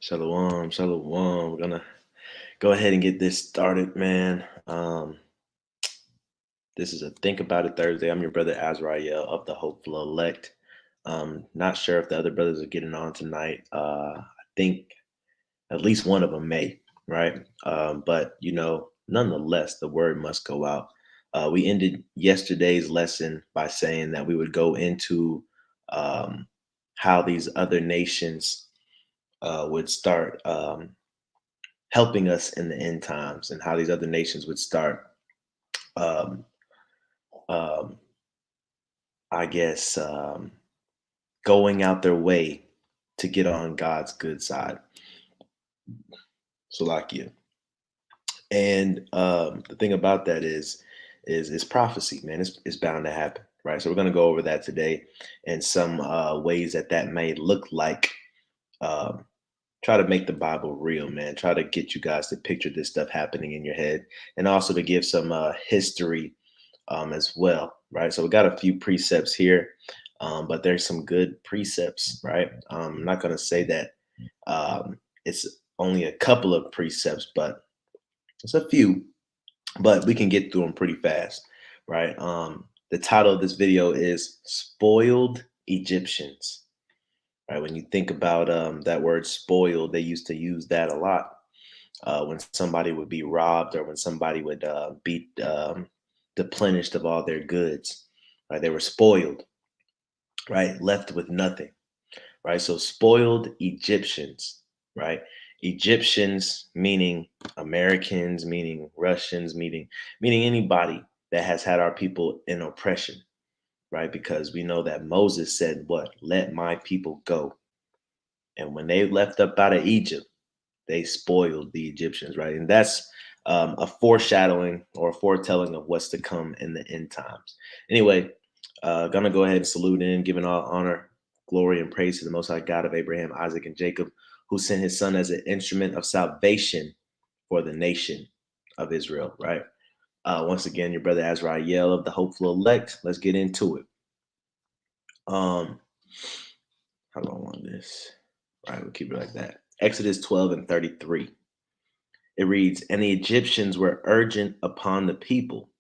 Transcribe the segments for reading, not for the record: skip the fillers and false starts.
Shalom, shalom. We're gonna go ahead and get this started, man. This is a Think About It Thursday. I'm your brother Azrael of the Hopeful Elect. Not sure if the other brothers are getting on tonight. I think at least one of them may, right? But nonetheless, the word must go out. We ended yesterday's lesson by saying that we would go into um, how these other nations would start. Helping us in the end times and how these other nations would start um, um, I guess going out their way to get on God's good side. Salakia. And the thing about that is prophecy, man. It's bound to happen, right? So we're going to go over that today and some ways that may look like. Um, Try to make the Bible real, man. Try to get you guys to picture this stuff happening in your head, and also to give some history as well, right? So we got a few precepts here, but there's some good precepts, right? I'm not going to say that it's only a couple of precepts, but it's a few, but we can get through them pretty fast, right? The title of this video is Spoiled Egyptians, right? When you think about that word spoiled, they used to use that a lot when somebody would be robbed or when somebody would be deplenished of all their goods, right? They were spoiled, right? Left with nothing, right? So spoiled Egyptians, right? Egyptians meaning Americans, meaning Russians, meaning anybody that has had our people in oppression, right? Because we know that Moses said, "What? Let my people go." And when they left up out of Egypt, they spoiled the Egyptians, right? And that's a foreshadowing or a foretelling of what's to come in the end times. Anyway, gonna go ahead and salute in, giving all honor, glory, and praise to the Most High God of Abraham, Isaac, and Jacob, who sent His Son as an instrument of salvation for the nation of Israel. Right. Once again, your brother Azrael of the Hopeful Elect. Let's get into it. How long on this? All right, we'll keep it like that. Exodus 12 and 33. It reads, "And the Egyptians were urgent upon the people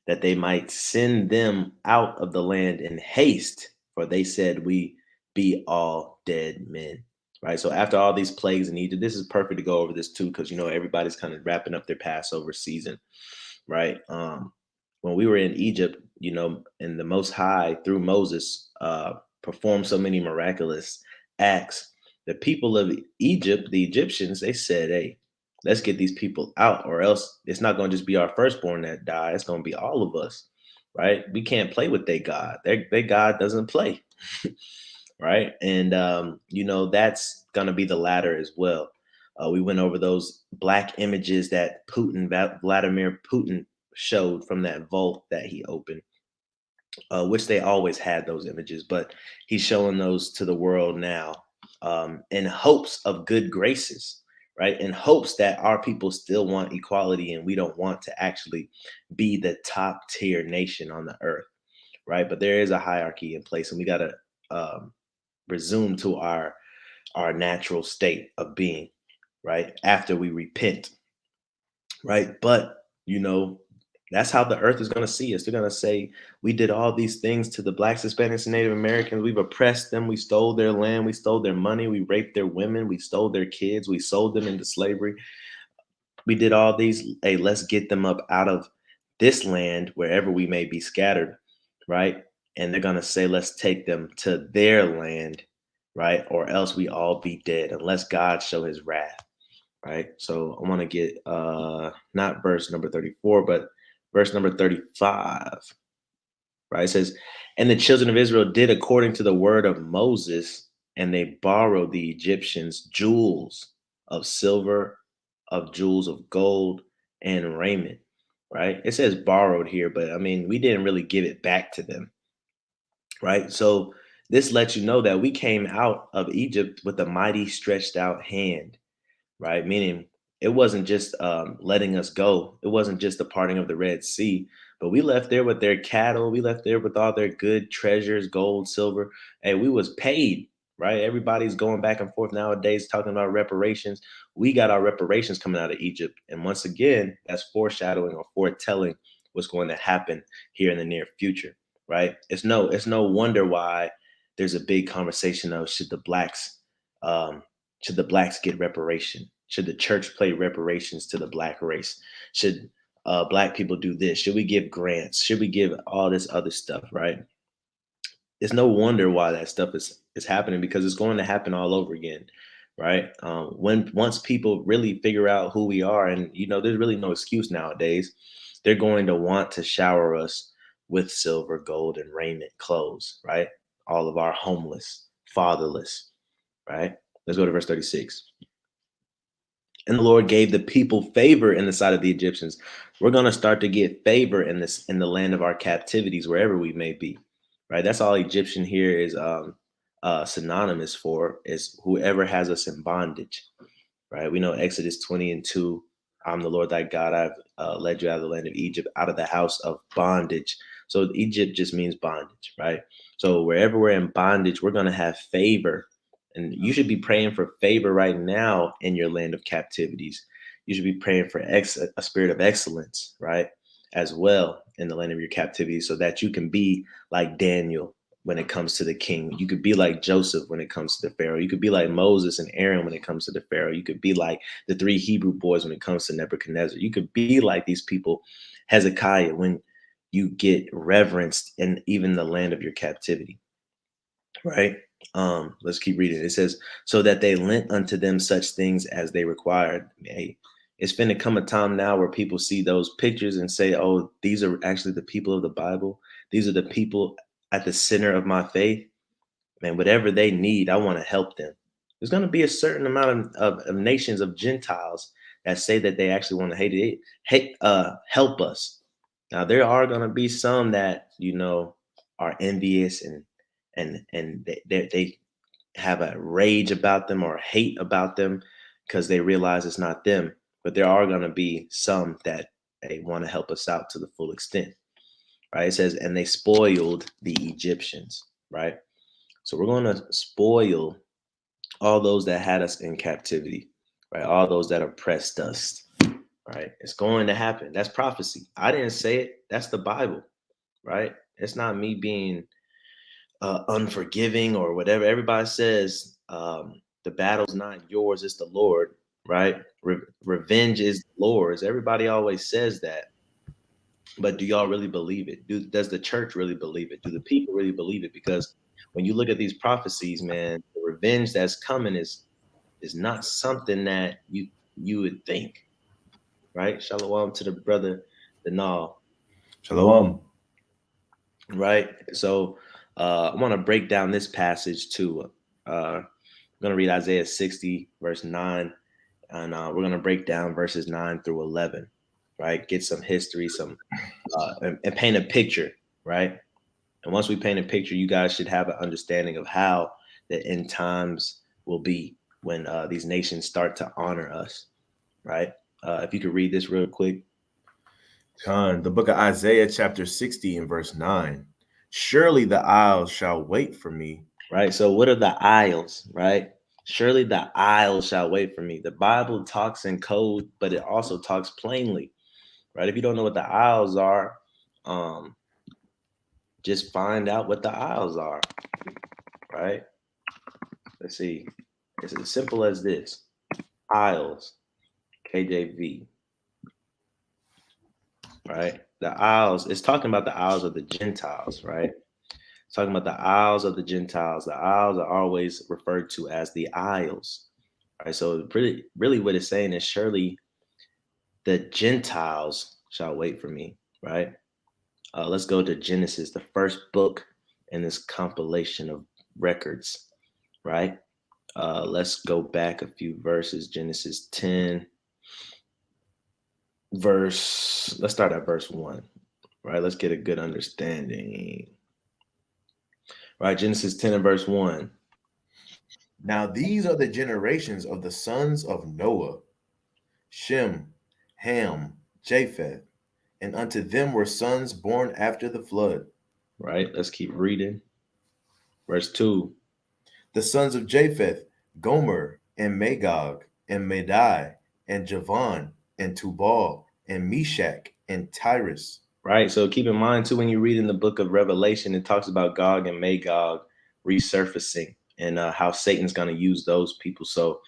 that they might send them out of the land in haste, for they said, We be all dead men." Right. So after all these plagues in Egypt, this is perfect to go over this too, because everybody's kind of wrapping up their Passover season, right? When we were in Egypt, and the Most High through Moses performed so many miraculous acts, the people of Egypt, the Egyptians, they said, "Hey, let's get these people out, or else it's not going to just be our firstborn that die. It's going to be all of us, right? We can't play with their God. Their God doesn't play." Right? And that's gonna be the latter as well. We went over those black images that Vladimir Putin showed from that vault that he opened, which they always had those images, but he's showing those to the world now in hopes of good graces, right? In hopes that our people still want equality and we don't want to actually be the top tier nation on the earth, right? But there is a hierarchy in place, and we gotta um, resume to our natural state of being, right? After we repent, right? But that's how the earth is going to see us. They're going to say, "We did all these things to the blacks, Hispanics, and Native Americans. We've oppressed them. We stole their land. We stole their money. We raped their women. We stole their kids. We sold them into slavery. We did all these. Hey, let's get them up out of this land, wherever we may be scattered," right? And they're going to say, "Let's take them to their land, right? Or else we all be dead, unless God show his wrath," right? So I want to get not verse number 34, but verse number 35, right? It says, "And the children of Israel did according to the word of Moses, and they borrowed the Egyptians jewels of silver, of jewels of gold, and raiment." Right? It says borrowed here, but I mean, we didn't really give it back to them, right? So this lets you know that we came out of Egypt with a mighty stretched out hand, right? Meaning it wasn't just letting us go. It wasn't just the parting of the Red Sea, but we left there with their cattle. We left there with all their good treasures, gold, silver, and we was paid, right? Everybody's going back and forth nowadays talking about reparations. We got our reparations coming out of Egypt. And once again, that's foreshadowing or foretelling what's going to happen here in the near future, right? It's no wonder why there's a big conversation of um, should the blacks get reparation? Should the church pay reparations to the black race? Should black people do this? Should we give grants? Should we give all this other stuff, right? It's no wonder why that stuff is happening, because it's going to happen all over again, right? When once people really figure out who we are, and there's really no excuse nowadays, they're going to want to shower us with silver, gold, and raiment, clothes, right? All of our homeless, fatherless, right? Let's go to verse 36. And the Lord gave the people favor in the sight of the Egyptians. We're going to start to get favor in the land of our captivities, wherever we may be, right? That's all Egyptian here is synonymous for, is whoever has us in bondage, right? We know Exodus 20:2. I'm the Lord thy God. I've led you out of the land of Egypt, out of the house of bondage. So Egypt just means bondage, right? So wherever we're in bondage, we're going to have favor. And you should be praying for favor right now in your land of captivities. You should be praying for a spirit of excellence, right? As well in the land of your captivity, so that you can be like Daniel when it comes to the king. You could be like Joseph when it comes to the Pharaoh. You could be like Moses and Aaron when it comes to the Pharaoh. You could be like the three Hebrew boys when it comes to Nebuchadnezzar. You could be like these people, Hezekiah, when you get reverenced in even the land of your captivity, right? Let's keep reading. It says, so that they lent unto them such things as they required. Hey, it's finna come a time now where people see those pictures and say, oh, these are actually the people of the Bible. These are the people at the center of my faith. Man, whatever they need, I want to help them. There's going to be a certain amount of nations of Gentiles that say that they actually want to help us. Now, there are going to be some that are envious, and they have a rage about them or hate about them because they realize it's not them. But there are going to be some that they want to help us out to the full extent, right? It says, and they spoiled the Egyptians, right? So we're going to spoil all those that had us in captivity, right? All those that oppressed us, right? It's going to happen. That's prophecy. I didn't say it. That's the Bible, right? It's not me being unforgiving or whatever. Everybody says the battle's not yours, it's the Lord, right? Revenge is the Lord's. Everybody always says that. But do y'all really believe it? Does the church really believe it? Do the people really believe it? Because when you look at these prophecies, man, the revenge that's coming is not something that you would think, right? Shalom to the brother Danal, Shalom. right? So I want to break down this passage too. I'm going to read Isaiah 60, verse 9, and we're going to break down verses 9 through 11, right? Get some history, and paint a picture, right? And once we paint a picture, you guys should have an understanding of how the end times will be when these nations start to honor us, right? If you could read this real quick. Khan, the book of Isaiah, chapter 60, and verse 9. Surely the isles shall wait for me. Right. So, what are the isles, right? Surely the isles shall wait for me. The Bible talks in code, but it also talks plainly, right? If you don't know what the isles are, um, just find out what the isles are, right? Let's see. It's as simple as this: isles, KJV, right? The isles, it's talking about the isles of the Gentiles, right? It's talking about the isles of the Gentiles. The isles are always referred to as the isles, right? So, really what it's saying is, surely the Gentiles shall wait for me, right? Let's go to Genesis, the first book in this compilation of records, right? Let's go back a few verses. Genesis 10, let's start at verse 1, right? Let's get a good understanding. Right, Genesis 10 and verse 1. Now these are the generations of the sons of Noah: Shem, Ham, Japheth, and unto them were sons born after the flood. Right, let's keep reading. Verse 2. The sons of Japheth, Gomer, and Magog, and Madai, and Javan, and Tubal, and Meshach, and Tyrus. Right. So keep in mind too, when you read in the book of Revelation, it talks about Gog and Magog resurfacing and how Satan's going to use those people. So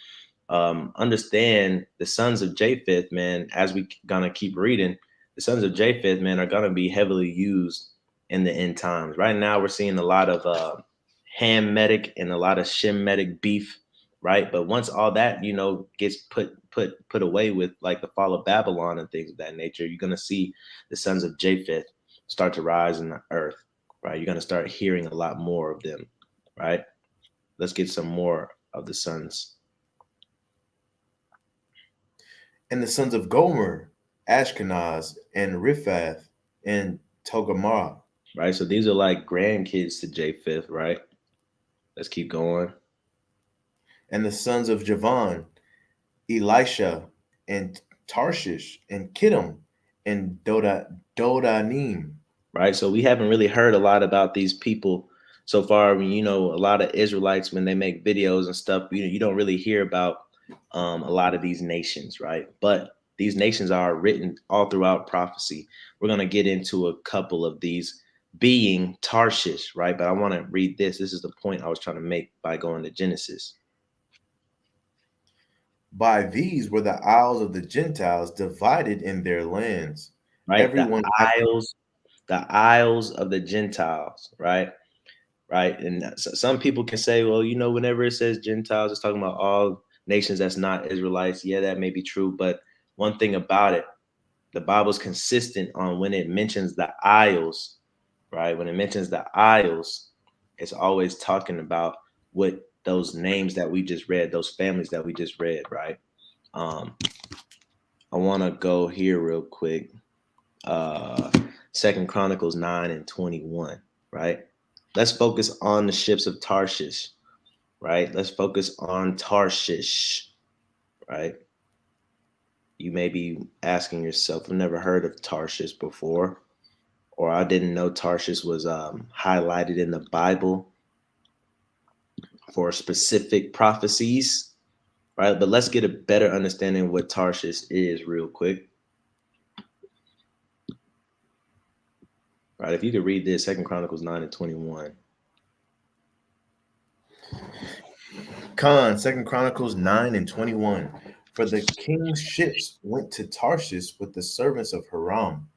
understand the sons of Japheth, man, as we gonna keep reading, the sons of Japheth, man, are gonna be heavily used in the end times. Right now, we're seeing a lot of Hamitic and a lot of Shemitic beef, right? But once all that, gets put away with like the fall of Babylon and things of that nature, you're gonna see the sons of Japheth start to rise in the earth, right? You're gonna start hearing a lot more of them, right? Let's get some more of the sons. And the sons of Gomer, Ashkenaz, and Riphath, and Togarmah. Right? So these are like grandkids to Japheth, right? Let's keep going. And the sons of Javan, Elisha, and Tarshish, and Kittim, and Dodanim. Right? So we haven't really heard a lot about these people so far. I mean, a lot of Israelites when they make videos and stuff, you don't really hear about a lot of these nations, right? But these nations are written all throughout prophecy. We're going to get into a couple of these being Tarshish, right? But I want to read this. This is the point I was trying to make by going to Genesis. By these were the isles of the Gentiles divided in their lands. Right? The Everyone isles, the isles of the Gentiles, right? Right. And some people can say, well, whenever it says Gentiles, it's talking about all nations that's not Israelites. Yeah, that may be true. But one thing about it, the Bible's consistent on when it mentions the isles, right? When it mentions the isles, it's always talking about what those names that we just read, those families that we just read, right? I want to go here real quick. Second Chronicles 9:21, right? Let's focus on the ships of Tarshish, right? Let's focus on Tarshish, right? You may be asking yourself, I've never heard of Tarshish before, or I didn't know Tarshish was highlighted in the Bible for specific prophecies, right? But let's get a better understanding of what Tarshish is real quick. Right, if you could read this, Second Chronicles 9:21. Second Chronicles 9:21. For the king's ships went to Tarshish with the servants of Hiram.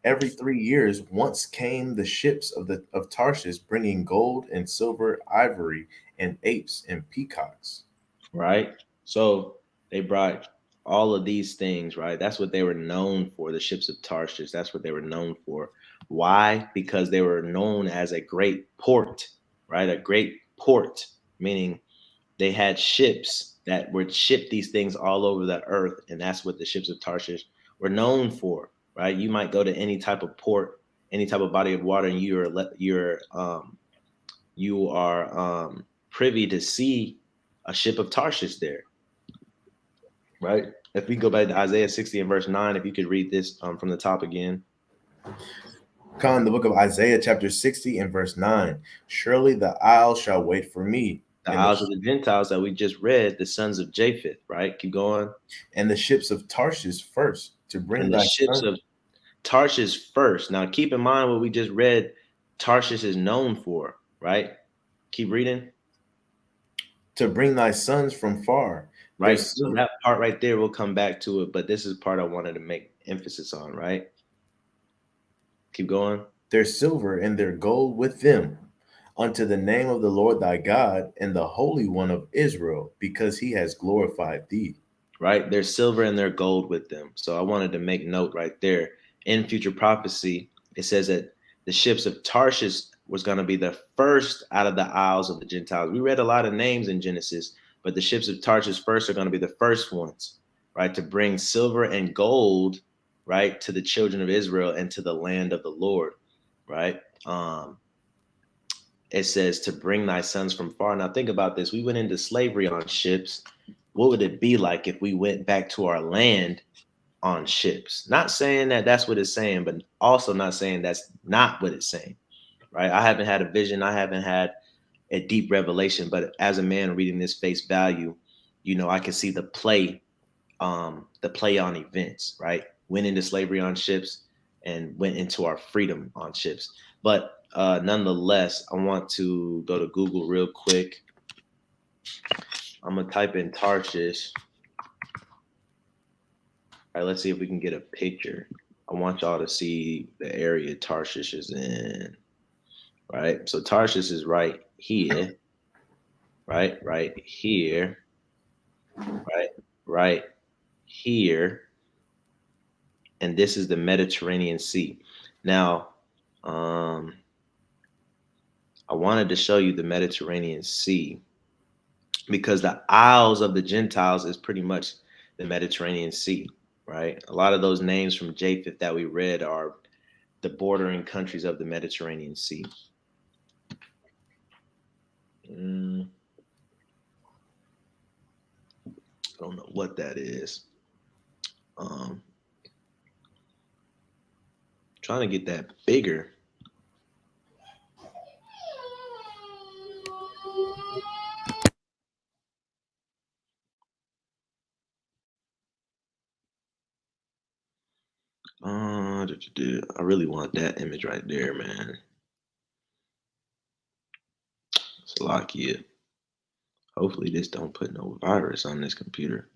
Every 3 years once came the ships of Tarshish, bringing gold and silver, ivory, and apes and peacocks. Right? So they brought all of these things, right? That's what they were known for, the ships of Tarshish. That's what they were known for. Why? Because they were known as a great port, right? A great port, meaning they had ships that would ship these things all over the earth. And that's what the ships of Tarshish were known for, right? You might go to any type of port, any type of body of water, and you are privy to see a ship of Tarshish there, right? If we go back to Isaiah 60 and verse 9, if you could read this from the top again. The book of Isaiah, chapter 60 and verse 9. Surely the isle shall wait for me, The and isles of the Gentiles that we just read, the sons of Japheth, right? Keep going. the ships of Tarshish first, to bring And the thy ships son, of Tarshish first. Now, keep in mind what we just read, Tarshish is known for, right? Keep reading. to bring thy sons from far. Their Right. So silver, that part right there, we'll come back to it, but this is part I wanted to make emphasis on, right? Keep going. their silver and their gold with them, unto the name of the Lord thy God and the Holy One of Israel, because he has glorified thee. Right? There's silver and their gold with them. So I wanted to make note right there. In future prophecy, it says that the ships of Tarshish was going to be the first out of the isles of the Gentiles. We read a lot of names in Genesis, but the ships of Tarshish first are going to be the first ones, right? To bring silver and gold, right, to the children of Israel and to the land of the Lord, right? It says to bring thy sons from far. Now think about this. We went into slavery on ships. What would it be like if we went back to our land on ships? Not saying that that's what it's saying, but also not saying that's not what it's saying, right? I haven't had a vision. I haven't had a deep revelation. But as a man reading this face value, I can see the play on events, right? Went into slavery on ships and went into our freedom on ships. But nonetheless, I want to go to Google real quick. I'm gonna type in Tarshish. All right, let's see if we can get a picture. I want y'all to see the area Tarshish is in. Right, so Tarshish is right here, right here, right, right here, and this is the Mediterranean Sea. Now, um, I wanted to show you the Mediterranean Sea because the Isles of the Gentiles is pretty much the Mediterranean Sea, right? A lot of those names from Japheth that we read are the bordering countries of the Mediterranean Sea. I don't know what that is. Um, Trying to get that bigger. I really want that image right there, man. Slovakia. Hopefully this don't put no virus on this computer.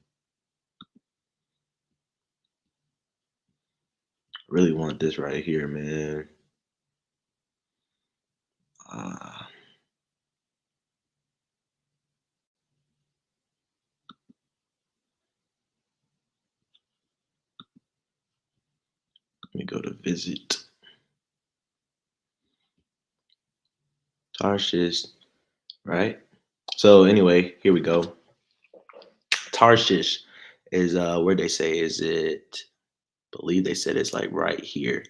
Really want this right here, man. Uh, Let me go to visit. Tarshish, right? So anyway, here we go. Tarshish is where they say is it? Believe they said it's like right here.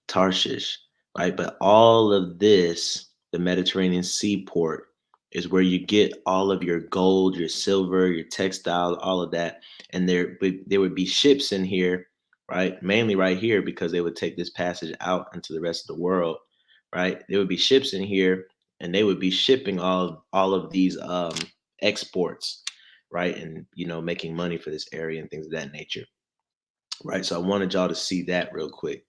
Tarshish, right? But all of this, the Mediterranean seaport, is where you get all of your gold, your silver, your textile, all of that. And there would be ships in here, right? Mainly right here because they would take this passage out into the rest of the world, right? There would be ships in here, and they would be shipping all of these exports, right? And making money for this area and things of that nature, right? So I wanted y'all to see that real quick.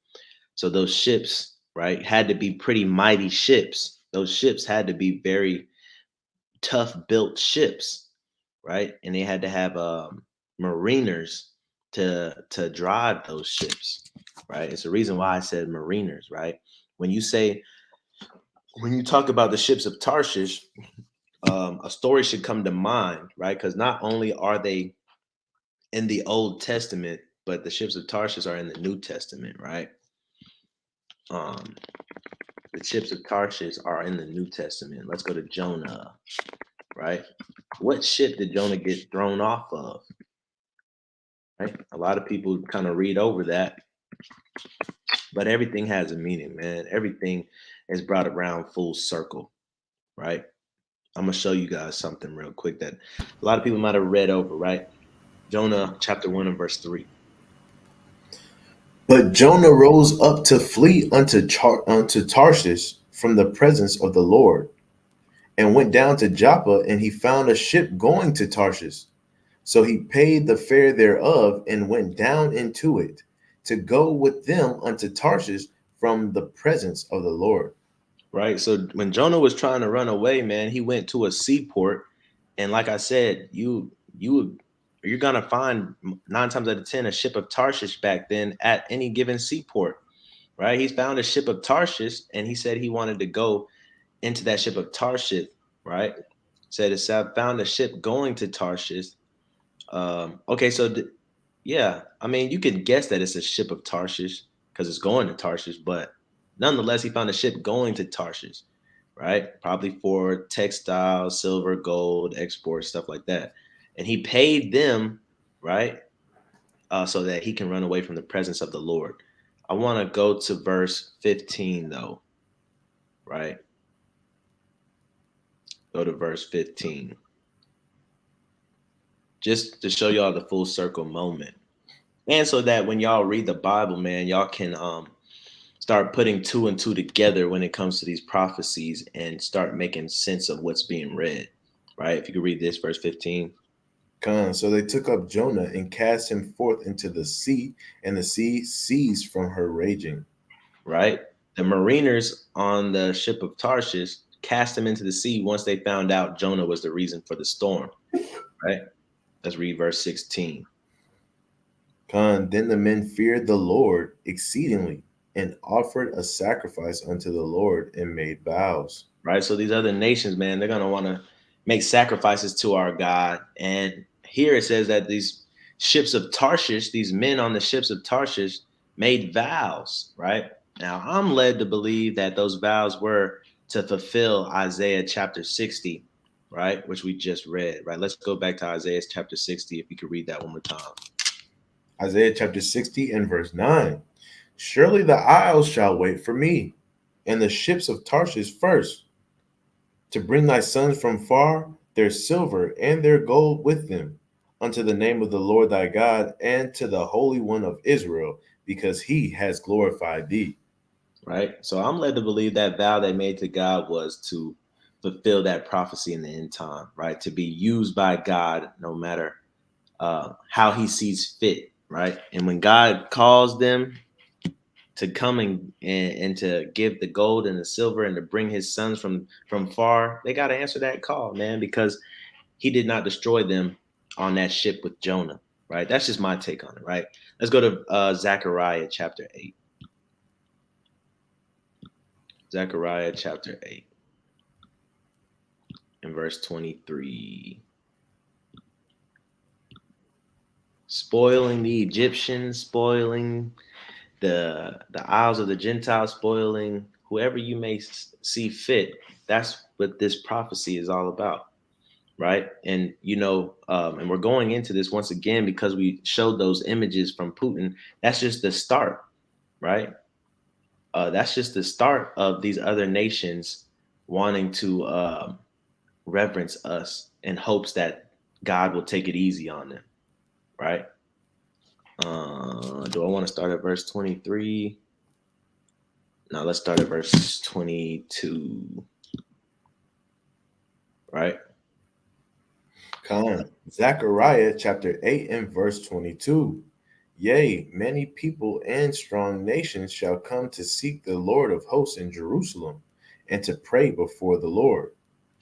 So those ships, right, had to be pretty mighty ships. Those ships had to be very tough built ships, right? And they had to have mariners to drive those ships, right? It's the reason why I said mariners, right? When you say when you talk about the ships of Tarshish, a story should come to mind, right? Because not only are they in the Old Testament, but the ships of Tarshish are in the New Testament, right? Um, the ships of Tarshish are in the New Testament. Let's go to Jonah, right? What ship did Jonah get thrown off of? Right? A lot of people kind of read over that, but everything has a meaning, man. Everything is brought around full circle, right? I'm gonna show you guys something real quick that a lot of people might have read over, right? Jonah chapter 1 and verse 3. But Jonah rose up to flee unto Tarshish from the presence of the Lord, and went down to Joppa, and he found a ship going to Tarshish. So he paid the fare thereof, and went down into it, to go with them unto Tarshish from the presence of the Lord. Right. So when Jonah was trying to run away, man, he went to a seaport, and like I said, you're gonna find 9 times out of 10 a ship of Tarshish back then at any given seaport. Right. He found a ship of Tarshish, and he said he wanted to go into that ship of Tarshish. Right. Said it's found a ship going to Tarshish. Okay, so yeah, I mean, you can guess that it's a ship of Tarshish because it's going to Tarshish, but nonetheless, he found a ship going to Tarshish, right? Probably for textiles, silver, gold, export, stuff like that. And he paid them, right? So that he can run away from the presence of the Lord. I want to go to verse 15, though, right? Go to verse 15. Just to show y'all the full circle moment. And so that when y'all read the Bible, man, y'all can start putting two and two together when it comes to these prophecies and start making sense of what's being read, right? If you could read this, verse 15, So they took up Jonah and cast him forth into the sea, and the sea ceased from her raging. right? The mariners on the ship of Tarshish cast him into the sea once they found out Jonah was the reason for the storm, right? Let's read verse 16. Then the men feared the Lord exceedingly, and offered a sacrifice unto the Lord, and made vows. Right? So these other nations, man, they're gonna want to make sacrifices to our God. And here it says that these ships of Tarshish, these men on the ships of Tarshish, made vows. Right? Now, I'm led to believe that those vows were to fulfill Isaiah chapter 60, right, which we just read. Right? Let's go back to Isaiah chapter 60. If you could read that one more time. Isaiah chapter 60 and verse 9. Surely the isles shall wait for me, and the ships of Tarshish first, to bring thy sons from far, their silver and their gold with them, unto the name of the Lord thy God, and to the Holy One of Israel, because he has glorified thee. Right? So I'm led to believe that vow they made to God was to fulfill that prophecy in the end time, right? To be used by God no matter how he sees fit, right? And when God calls them to come and to give the gold and the silver and to bring his sons from far, they got to answer that call, man, because he did not destroy them on that ship with Jonah, right? That's just my take on it, right? Let's go to Zechariah chapter 8. Zechariah chapter 8 and verse 23. Spoiling the Egyptians, spoiling the isles of the Gentiles, spoiling whoever you may see fit. That's what this prophecy is all about, right? And and we're going into this once again because we showed those images from Putin. That's just the start, right? That's just the start of these other nations wanting to reverence us in hopes that God will take it easy on them, right? Do I want to start at verse 23? Now let's start at verse 22, right? Zechariah chapter 8 and verse 22. Yea, many people and strong nations shall come to seek the Lord of hosts in Jerusalem, and to pray before the Lord.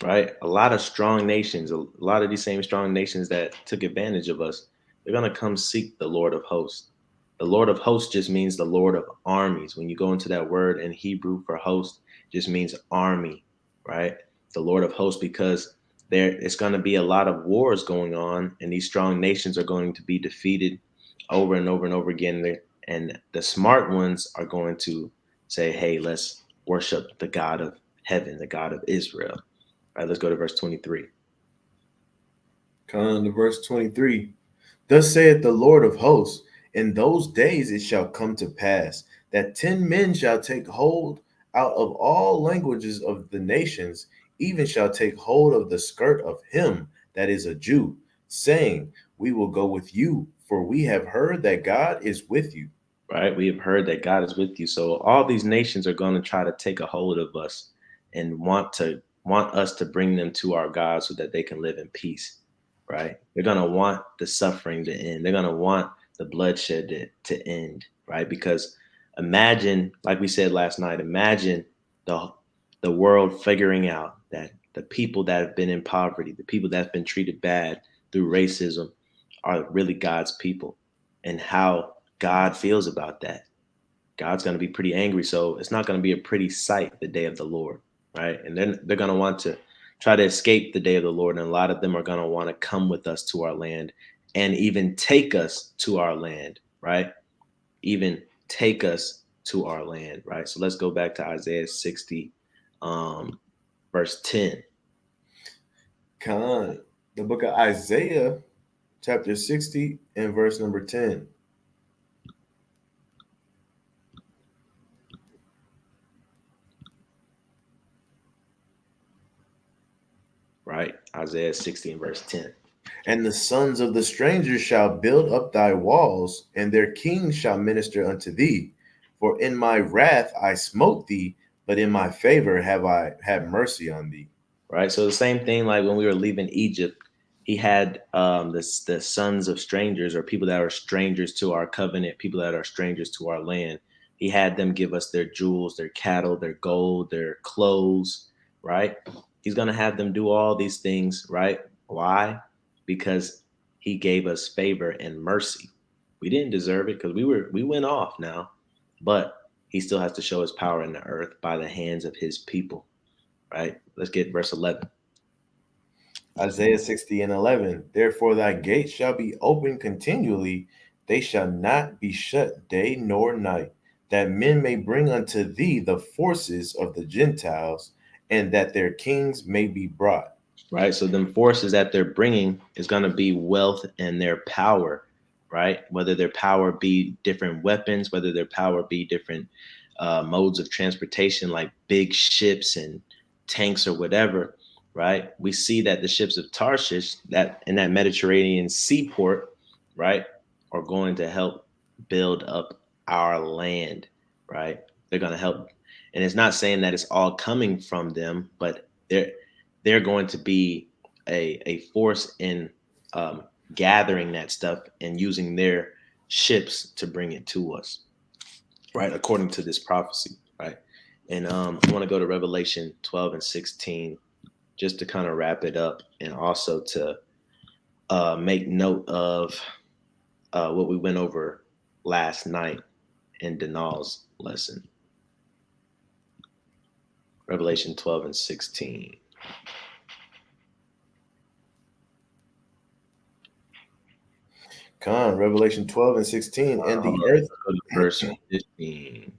Right? A lot of strong nations, a lot of these same strong nations that took advantage of us, they're going to come seek the Lord of hosts. The Lord of hosts just means the Lord of armies. When you go into that word in Hebrew for host, just means army, right? The Lord of hosts, because there it's going to be a lot of wars going on, and these strong nations are going to be defeated over and over and over again. And the smart ones are going to say, hey, let's worship the God of heaven, the God of Israel. All right, let's go to verse 23. To verse 23. Thus saith the Lord of hosts, in those days it shall come to pass that 10 men shall take hold out of all languages of the nations, even shall take hold of the skirt of him that is a Jew, saying, we will go with you, for we have heard that God is with you. Right? We have heard that God is with you. So all these nations are going to try to take a hold of us and want us to bring them to our God so that they can live in peace. Right? They're going to want the suffering to end. They're going to want the bloodshed to end. Right? Because imagine, like we said last night, imagine the the world figuring out that the people that have been in poverty, the people that have been treated bad through racism, are really God's people, and how God feels about that. God's going to be pretty angry. So it's not going to be a pretty sight the day of the Lord, right? And then they're going to want to try to escape the day of the Lord. And a lot of them are going to want to come with us to our land and even take us to our land, right? Even take us to our land, right? So let's go back to Isaiah 60, verse 10. The book of Isaiah, chapter 60, and verse number 10. Right? Isaiah 60 and verse 10. And the sons of the strangers shall build up thy walls, and their kings shall minister unto thee. For in my wrath I smote thee, but in my favor have I had mercy on thee. right? So the same thing, like when we were leaving Egypt, he had the sons of strangers, or people that are strangers to our covenant, people that are strangers to our land. He had them give us their jewels, their cattle, their gold, their clothes, right? He's gonna have them do all these things, right? Why? Because he gave us favor and mercy. We didn't deserve it because we went off now, but he still has to show his power in the earth by the hands of his people, right? Let's get verse 11. Isaiah 60 and 11. Therefore thy gates shall be open continually, they shall not be shut day nor night, that men may bring unto thee the forces of the Gentiles, and that their kings may be brought. Right? So them forces that they're bringing is going to be wealth and their power, right? Whether their power be different weapons, whether their power be different modes of transportation, like big ships and tanks or whatever, right? We see that the ships of Tarshish, that in that Mediterranean seaport, right, are going to help build up our land, right? They're going to help, and it's not saying that it's all coming from them, but they're going to be a force in um, gathering that stuff and using their ships to bring it to us, right? According to this prophecy, right? And I want to go to Revelation 12 and 16 just to kind of wrap it up, and also to make note of what we went over last night in Denal's lesson. Revelation 12 and 16. Con, Revelation 12 and 16. And the Let's earth, go to verse 15.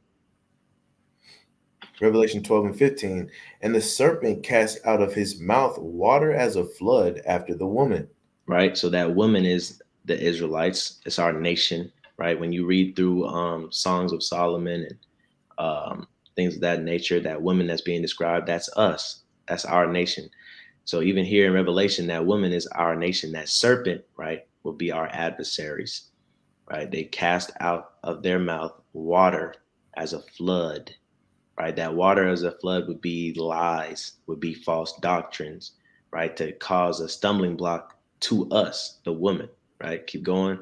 Revelation 12 and 15. And the serpent cast out of his mouth water as a flood after the woman. Right? So that woman is the Israelites. It's our nation, right? When you read through Songs of Solomon and things of that nature, that woman that's being described, that's us. That's our nation. So even here in Revelation, that woman is our nation. That serpent, right, will be our adversaries, right? They cast out of their mouth water as a flood, right? That water as a flood would be lies, would be false doctrines, right? To cause a stumbling block to us, the woman, right? Keep going.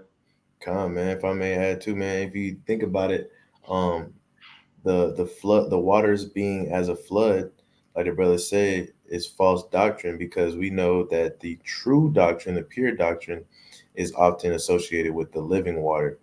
Con, man, if I may add too, man, if you think about it, um, the flood, the waters being as a flood, like the brother said, is false doctrine, because we know that the true doctrine, the pure doctrine, is often associated with the living water,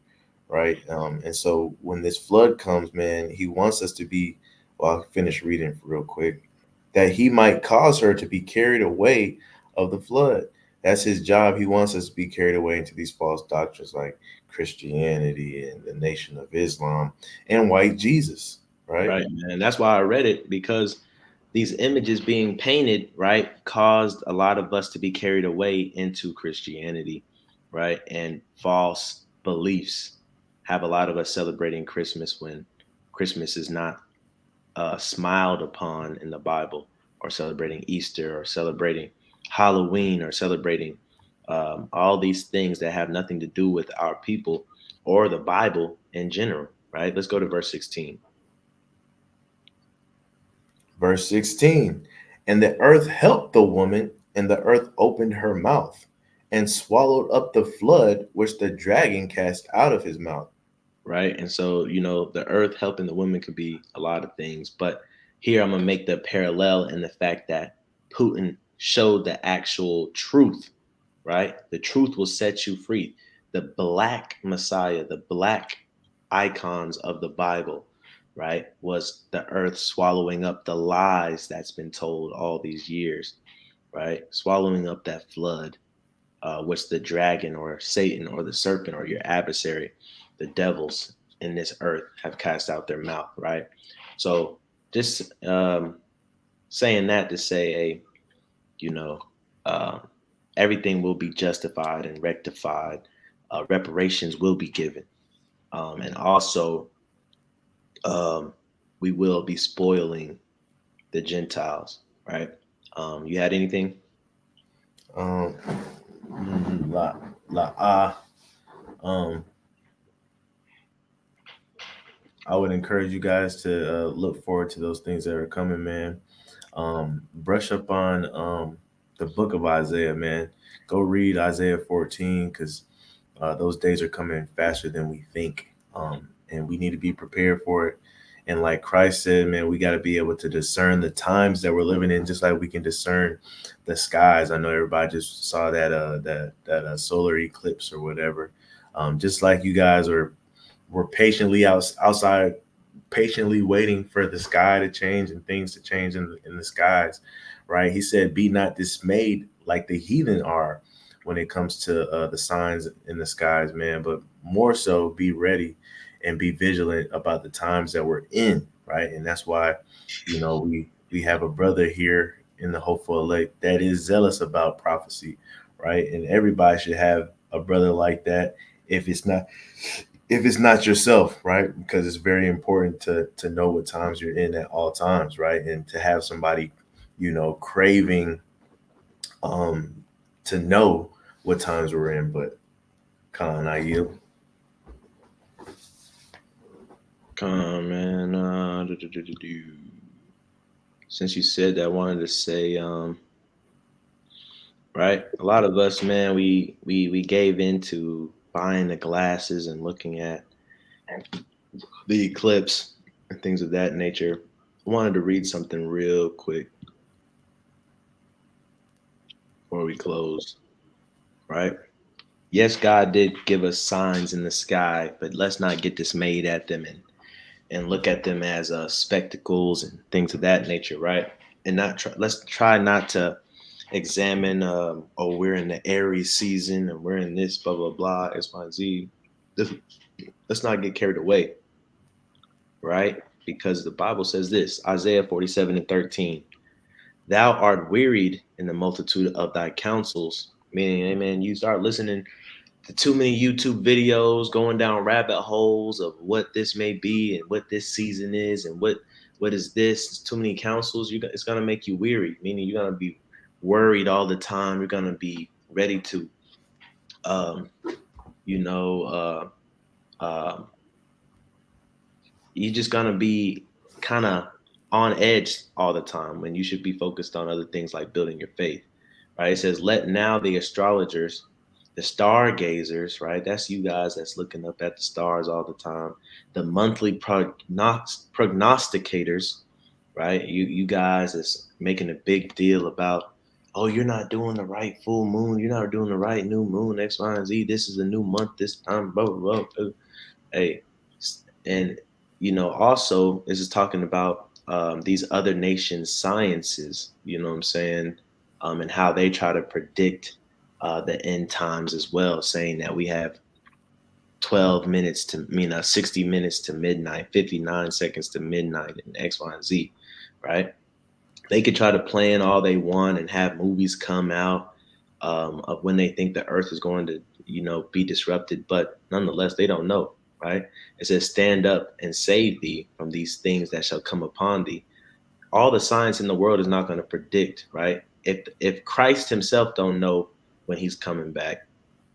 right? And so when this flood comes, man, he wants us to be, well, I'll finish reading real quick, that he might cause her to be carried away of the flood. That's his job. He wants us to be carried away into these false doctrines like Christianity and the Nation of Islam and white Jesus, right? Right, man. That's why I read it, because these images being painted, right, caused a lot of us to be carried away into Christianity, right, and false beliefs. Have a lot of us celebrating Christmas when Christmas is not smiled upon in the Bible, or celebrating Easter, or celebrating Halloween, or celebrating all these things that have nothing to do with our people or the Bible in general, right? Let's go to verse 16. Verse 16. And the earth helped the woman, and the earth opened her mouth and swallowed up the flood which the dragon cast out of his mouth. Right? And so, the earth helping the women could be a lot of things, but here I'm gonna make the parallel in the fact that Putin showed the actual truth, right? The truth will set you free. The black Messiah, the black icons of the Bible, right, was the earth swallowing up the lies that's been told all these years, right? Swallowing up that flood, which the dragon or Satan or the serpent or your adversary, the devils in this earth, have cast out their mouth, right? So just saying that to say, you know, uh, everything will be justified and rectified. Reparations will be given, and also um, we will be spoiling the Gentiles, right? You had anything? Um, la, la, um, I would encourage you guys to look forward to those things that are coming, man. Brush up on the book of Isaiah, man. Go read Isaiah 14 because those days are coming faster than we think, and we need to be prepared for it. And like Christ said, man, we got to be able to discern the times that we're living in, just like we can discern the skies. I know everybody just saw that solar eclipse or whatever. Just like you guys were patiently outside, patiently waiting for the sky to change and things to change in the skies, right? He said, "Be not dismayed like the heathen are." When it comes to the signs in the skies, man, but more so be ready and be vigilant about the times that we're in, right? And that's why, we have a brother here in the Hopeful Elect that is zealous about prophecy, right? And everybody should have a brother like that. If it's not if it's not yourself, right? Because it's very important to know what times you're in at all times, right? And to have somebody, craving um to know what times we're in. But Con, I yield. Come on, man. Since you said that, I wanted to say, right, a lot of us, man, we gave into buying the glasses and looking at the eclipse and things of that nature. I wanted to read something real quick before we close, right? Yes, God did give us signs in the sky, but let's not get dismayed at them and look at them as spectacles and things of that nature, right? And let's try not to examine, oh, we're in the Aries season and we're in this blah blah blah X Y Z. Let's not get carried away, right? Because the Bible says this, Isaiah 47:13. Thou art wearied in the multitude of thy counsels. Meaning, amen, you start listening to too many YouTube videos, going down rabbit holes of what this may be and what this season is and what is this. It's too many counsels. It's gonna make you weary. Meaning, you're gonna be worried all the time. You're gonna be ready to, um, you know, um, you're just gonna be kind of on edge all the time when you should be focused on other things like building your faith, right? It says, "Let now the astrologers, the stargazers, right? That's you guys that's looking up at the stars all the time. The monthly prognosticators, right? You guys is making a big deal about." Oh, you're not doing the right full moon. You're not doing the right new moon, X, Y, and Z. This is a new month this time, blah, blah, blah. Hey, and also this is talking about these other nations' sciences. You know what I'm saying, and how they try to predict the end times as well, saying that we have 12 minutes to, 60 minutes to midnight, 59 seconds to midnight, and X, Y, and Z, right? They could try to plan all they want and have movies come out of when they think the earth is going to, be disrupted, but nonetheless, they don't know, right? It says, "Stand up and save thee from these things that shall come upon thee." All the science in the world is not going to predict, right? If Christ himself don't know when he's coming back,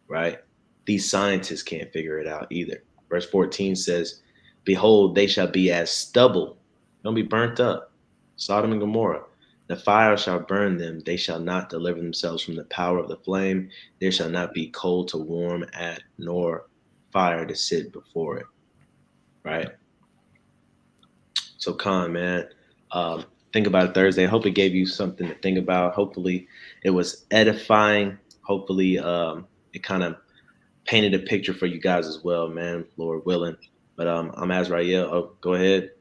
right? These scientists can't figure it out either. Verse 14 says, "Behold, they shall be as stubble." They'll be burnt up. Sodom and Gomorrah. "The fire shall burn them. They shall not deliver themselves from the power of the flame. There shall not be coal to warm at, nor fire to sit before it." Right? So, Con, man, think about it Thursday. I hope it gave you something to think about. Hopefully, it was edifying. Hopefully, it kind of painted a picture for you guys as well, man, Lord willing. But I'm Azrael. Oh, go ahead.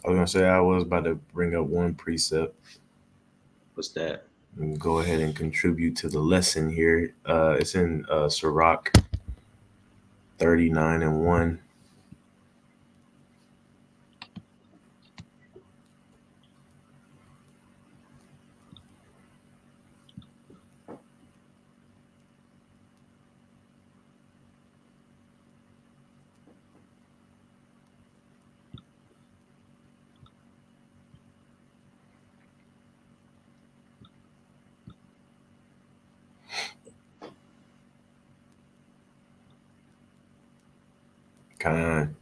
I was gonna say I was about to bring up one precept What's that? and go ahead and contribute to the lesson here. It's in Sirach 39:1. Kind.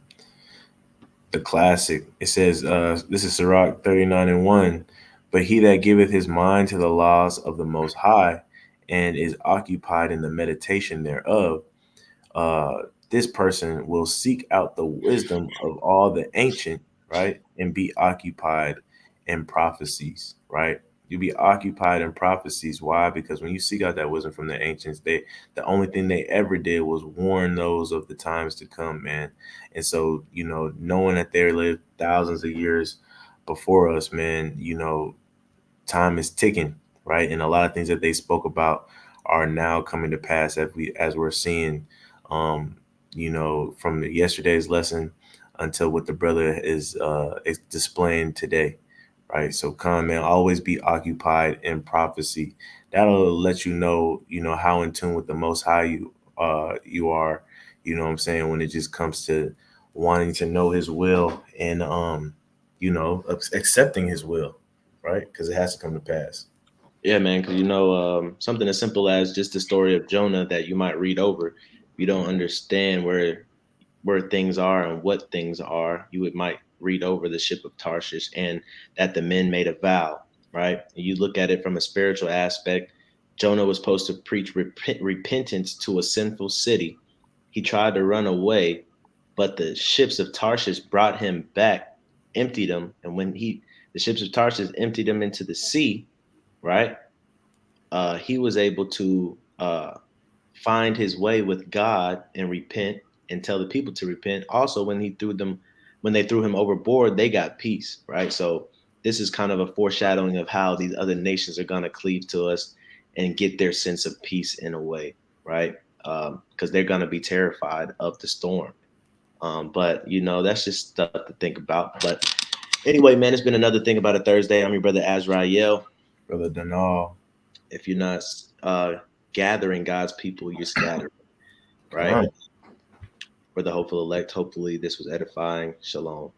the classic. It says, this is Sirach 39:1. But he that giveth his mind to the laws of the Most High and is occupied in the meditation thereof, uh, this person will seek out the wisdom of all the ancient, right? And be occupied in prophecies, right? You be occupied in prophecies. Why? Because when you seek out that wisdom from the ancients, the only thing they ever did was warn those of the times to come, man. And so, knowing that they lived thousands of years before us, man, time is ticking, right? And a lot of things that they spoke about are now coming to pass as we're seeing, um, from yesterday's lesson until what the brother is displaying today, right? So, come man, always be occupied in prophecy. That'll let you know how in tune with the Most High you are. You know what I'm saying, when it just comes to wanting to know His will and accepting His will, right? Because it has to come to pass. Yeah, man. Because something as simple as just the story of Jonah that you might read over, if you don't understand where things are and what things are, you would might read over the ship of Tarshish and that the men made a vow, right? And you look at it from a spiritual aspect. Jonah was supposed to preach repentance to a sinful city. He tried to run away, but the ships of Tarshish brought him back, emptied him, and when the ships of Tarshish emptied him into the sea, right? He was able to find his way with God and repent and tell the people to repent. Also, when they threw him overboard, they got peace, right? So this is kind of a foreshadowing of how these other nations are going to cleave to us and get their sense of peace in a way, right? Because they're going to be terrified of the storm. But that's just stuff to think about. But anyway, man, it's been another thing about a Thursday. I'm your brother Azrael. Brother Danal. If you're not gathering God's people, you're scattered, right? Come. For the hopeful elect, hopefully this was edifying. Shalom.